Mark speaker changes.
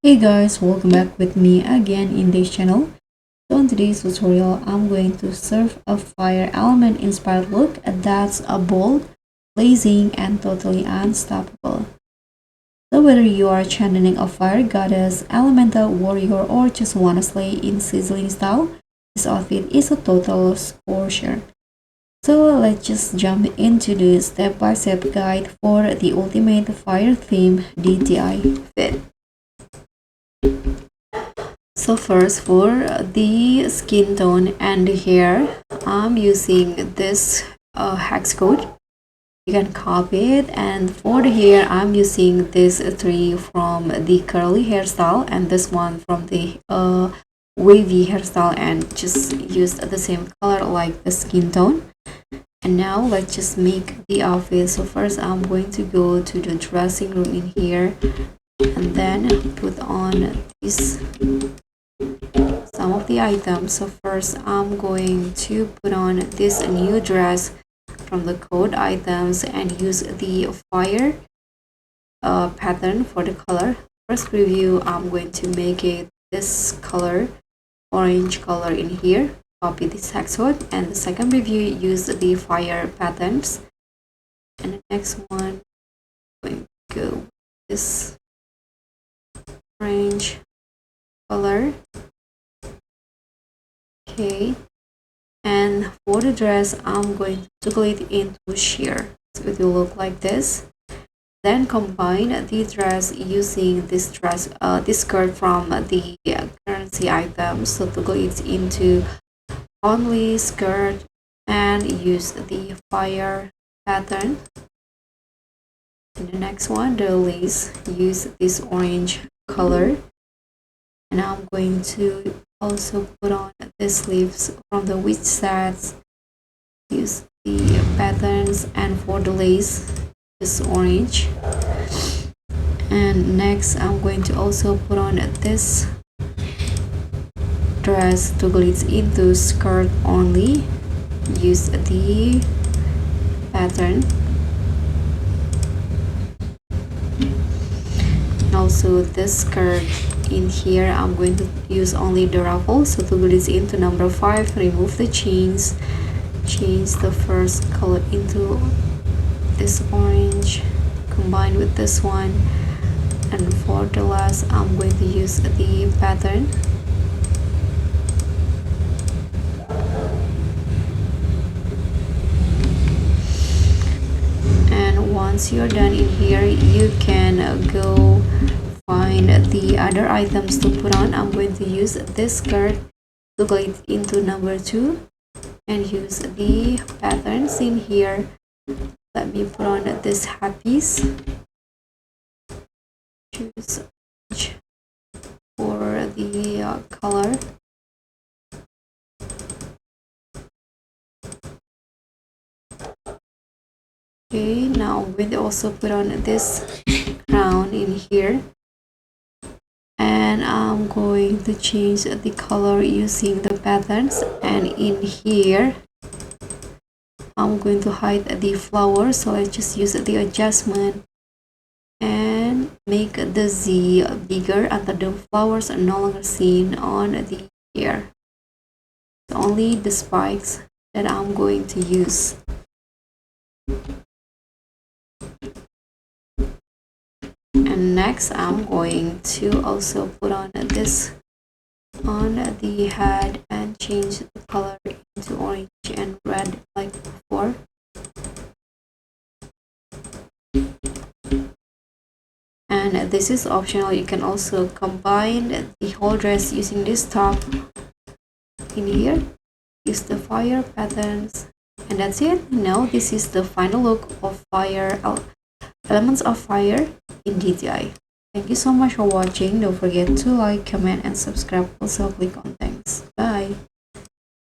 Speaker 1: Hey guys, welcome back with me again in this channel. So in today's tutorial, I'm going to serve a fire element inspired look that's a bold, blazing, and totally unstoppable. So whether you are channeling a fire goddess, elemental warrior, or just wanna slay in sizzling style, this outfit is a total scorcher. So let's just jump into the step-by-step guide for the ultimate fire theme DTI fit. So first, for the skin tone and the hair, I'm using this hex code. You can copy it, and for the hair I'm using this three from the curly hairstyle and this one from the wavy hairstyle, and just use the same color like the skin tone. And now let's just make the outfit. So first I'm going to go to the dressing room in here and then put on this some of the items. So first I'm going to put on this new dress from the code items and use the fire pattern for the color. First preview, I'm going to make it this color, orange color in here. Copy this hex code, and the second preview, use the fire patterns. And the next one, I'm going to go with this orange color. Okay, and for the dress I'm going to toggle it into sheer, so it will look like this. Then combine the dress using this skirt from the currency item. So toggle it into only skirt and use the fire pattern. And the next one, the lace, use this orange color. And I'm going to also put on the sleeves from the witch sets, use the patterns, and for the lace this orange. And next I'm going to also put on this dress, toggle it into skirt only, use the pattern. And also this skirt in here I'm going to use only the ruffle, so toggle this into number 5, remove the chains, change the first color into this orange, combine with this one, and for the last I'm going to use the pattern. And once you're done in here, you can go find the other items to put on. I'm going to use this skirt, toggle it into number 2, and use the patterns in here. Let me put on this hat piece, choose for the color. Okay, now I'm going to also put on this crown in here, and I'm going to change the color using the patterns. And in here I'm going to hide the flower, so let's just use the adjustment and make the Z bigger until the flowers are no longer seen on the hair. It's only the spikes that I'm going to use. And next I'm going to also put on this on the head and change the color into orange and red like before. And this is optional, you can also combine the whole dress using this top in here, use the fire patterns, and that's it. Now this is the final look of fire elements of fire in DTI. Thank you so much for watching. Don't forget to like, comment, and subscribe. Also click on thanks. Bye.